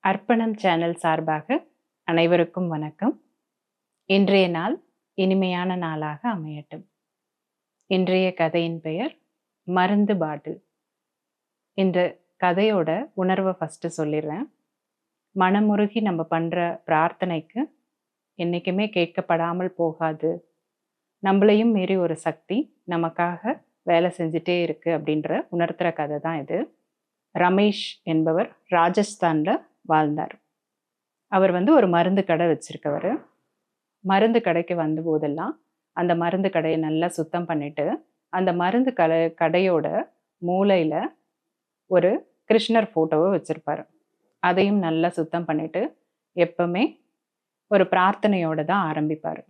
அர்ப்பணம் சேனல் சார்பாக அனைவருக்கும் வணக்கம். இன்றைய நாள் இனிமையான நாளாக அமையட்டும். இன்றைய கதையின் பெயர் மருந்து பாட்டில். இந்த கதையோட உணர்வை ஃபஸ்ட்டு சொல்லிடுறேன். மனமுருகி நம்ம பண்ணுற பிரார்த்தனைக்கு என்றைக்குமே கேட்கப்படாமல் போகாது. நம்மளையும் மீறி ஒரு சக்தி நமக்காக வேலை செஞ்சிட்டே இருக்கு அப்படின்ற உணர்த்துற கதை தான் இது. ரமேஷ் என்பவர் ராஜஸ்தானில் வாழ்ந்தார். அவர் ஒரு மருந்து கடை வச்சிருக்கவர். மருந்து கடைக்கு வந்த போதெல்லாம் அந்த மருந்து கடையை நல்லா சுத்தம் பண்ணிட்டு, அந்த மருந்து கடையோட மூலையில் ஒரு கிருஷ்ணர் ஃபோட்டோவை வச்சுருப்பார். அதையும் நல்லா சுத்தம் பண்ணிட்டு எப்பவுமே ஒரு பிரார்த்தனையோடு தான் ஆரம்பிப்பார்.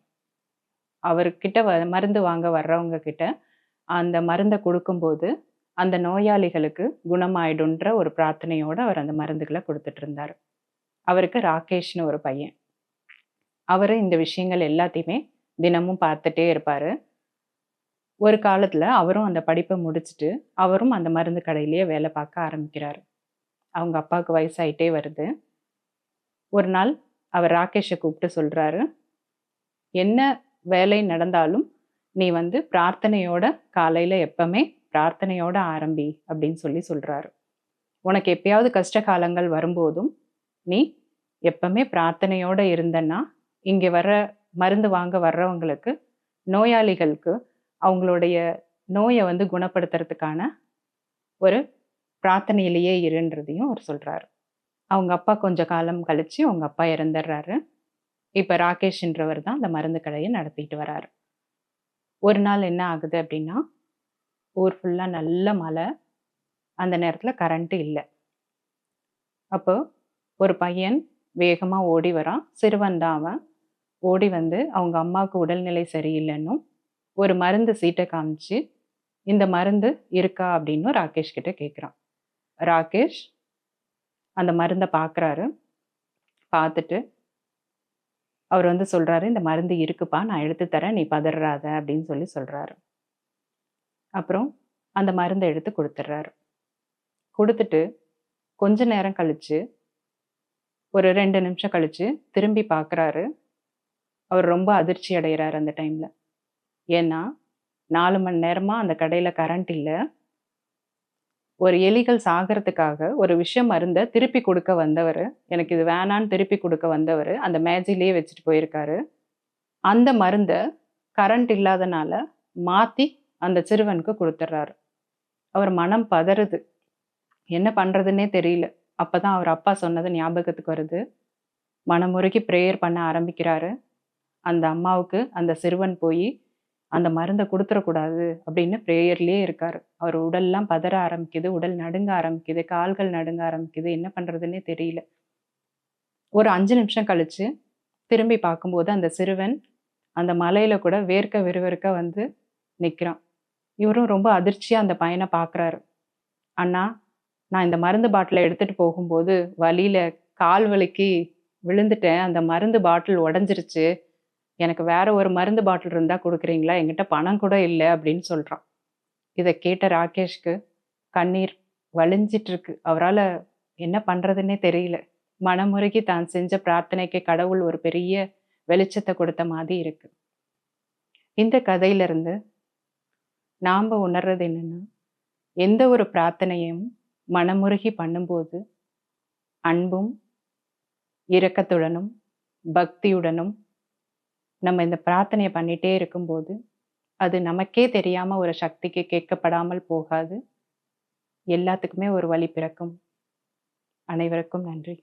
அவர்கிட்ட மருந்து வாங்க வர்றவங்க கிட்ட அந்த மருந்தை கொடுக்கும்போது அந்த நோயாளிகளுக்கு குணமாயிடுன்ற ஒரு பிரார்த்தனையோடு அவர் அந்த மருந்துகளை கொடுத்துட்டு இருந்தார். அவருக்கு ராகேஷ்னு ஒரு பையன். அவர் இந்த விஷயங்கள் எல்லாத்தையுமே தினமும் பார்த்துட்டே இருப்பார். ஒரு காலத்தில் அவரும் அந்த படிப்பை முடிச்சுட்டு அவரும் அந்த மருந்து கடையிலேயே வேலை பார்க்க ஆரம்பிக்கிறார். அவங்க அப்பாவுக்கு வயசாயிட்டே வருது. ஒரு நாள் அவர் ராகேஷை கூப்பிட்டு சொல்கிறாரு, என்ன வேலை நடந்தாலும் நீ பிரார்த்தனையோட காலையில் எப்பவுமே பிரார்த்தனையோட ஆரம்பி அப்படின்னு சொல்கிறாரு. உனக்கு எப்பயாவது கஷ்ட காலங்கள் வரும்போதும் நீ எப்பவுமே பிரார்த்தனையோடு இருந்தன்னா இங்கே மருந்து வாங்க வர்றவங்களுக்கு, நோயாளிகளுக்கு அவங்களுடைய நோயை குணப்படுத்துறதுக்கான ஒரு பிரார்த்தனையிலேயே இருன்றதையும் அவர் சொல்கிறாரு. அவங்க அப்பா கொஞ்ச காலம் கழித்து அவங்க அப்பா இறந்துடுறாரு. இப்போ ராகேஷ்ன்றவர் தான் அந்த மருந்து கடையை நடத்திட்டு வராரு. ஒரு நாள் என்ன ஆகுது அப்படின்னா, ஊர் ஃபுல்லாக நல்ல மழை. அந்த நேரத்தில் கரண்ட்டு இல்லை. அப்போ ஒரு பையன் வேகமாக ஓடி வரான். சிறுவன் தான் அவன். ஓடி அவங்க அம்மாவுக்கு உடல்நிலை சரியில்லைன்னும் ஒரு மருந்து சீட்டை காமிச்சு, இந்த மருந்து இருக்கா அப்படின்னு ராகேஷ் கிட்ட கேட்குறான். ராகேஷ் அந்த மருந்தை பார்க்குறாரு. பார்த்துட்டு அவர் சொல்கிறாரு, இந்த மருந்து இருக்குப்பா, நான் எடுத்து தரேன், நீ பதறாத அப்படின்னு சொல்கிறாரு. அப்புறம் அந்த மருந்தை எடுத்து கொடுத்துட்றாரு. கொடுத்துட்டு கொஞ்ச நேரம் கழித்து, ஒரு 2 நிமிஷம் கழித்து திரும்பி பார்க்குறாரு. அவர் ரொம்ப அதிர்ச்சி அடைகிறார் அந்த டைமில். ஏன்னா 4 மணி நேரமாக அந்த கடையில் கரண்ட் இல்லை. ஒரு எலிகள் சாகிறதுக்காக ஒரு விஷ மருந்தை திருப்பி கொடுக்க வந்தவர், எனக்கு இது வேணான்னு திருப்பி கொடுக்க வந்தவர் அந்த மேஜையிலேயே வச்சுட்டு போயிருக்காரு. அந்த மருந்தை கரண்ட் இல்லாதனால மாற்றி அந்த சிறுவனுக்கு கொடுத்துட்றாரு. அவர் மனம் பதறுது. என்ன பண்ணுறதுன்னே தெரியல. அப்போ தான் அவர் அப்பா சொன்னது ஞாபகத்துக்கு வருது. மனமுருகி ப்ரேயர் பண்ண ஆரம்பிக்கிறாரு. அந்த அம்மாவுக்கு அந்த சிறுவன் போய் அந்த மருந்தை கொடுத்துடக்கூடாது அப்படின்னு ப்ரேயர்லேயே இருக்கார். அவர் உடல்லாம் பதற ஆரம்பிக்குது, உடல் நடுங்க ஆரம்பிக்குது, கால்கள் நடுங்க ஆரம்பிக்குது. என்ன பண்ணுறதுன்னே தெரியல. ஒரு 5 நிமிஷம் கழித்து திரும்பி பார்க்கும்போது அந்த சிறுவன் அந்த மலையில் கூட வேர்க்க விறுவிறுக்க நிற்கிறான். இவரும் ரொம்ப அதிர்ச்சியாக அந்த பையனை பார்க்குறாரு. அண்ணா, நான் இந்த மருந்து பாட்டிலை எடுத்துகிட்டு போகும்போது வழியில் கால் வலிக்கு விழுந்துட்டேன். அந்த மருந்து பாட்டில் உடஞ்சிருச்சு. எனக்கு வேற ஒரு மருந்து பாட்டில் இருந்தால் கொடுக்குறீங்களா? என்கிட்ட பணம் கூட இல்லை அப்படின்னு சொல்கிறான். இதை கேட்ட ராகேஷ்க்கு கண்ணீர் வழிஞ்சிட்ருக்கு. அவரால் என்ன பண்ணுறதுன்னே தெரியல. மனமுருகி தான் செஞ்ச பிரார்த்தனைக்கு கடவுள் ஒரு பெரிய வெளிச்சத்தை கொடுத்த மாதிரி இருக்கு. இந்த கதையிலிருந்து நாம் உணர்றது என்னென்னா, எந்த ஒரு பிரார்த்தனையும் மனமுருகி பண்ணும்போது அன்பும் இரக்கத்துடனும் பக்தியுடனும் நம்ம இந்த பிரார்த்தனையை பண்ணிகிட்டே இருக்கும்போது அது நமக்கே தெரியாமல் ஒரு சக்திக்கு கேட்கப்படாமல் போகாது. எல்லாத்துக்குமே ஒரு வழி பிறக்கும். அனைவருக்கும் நன்றி.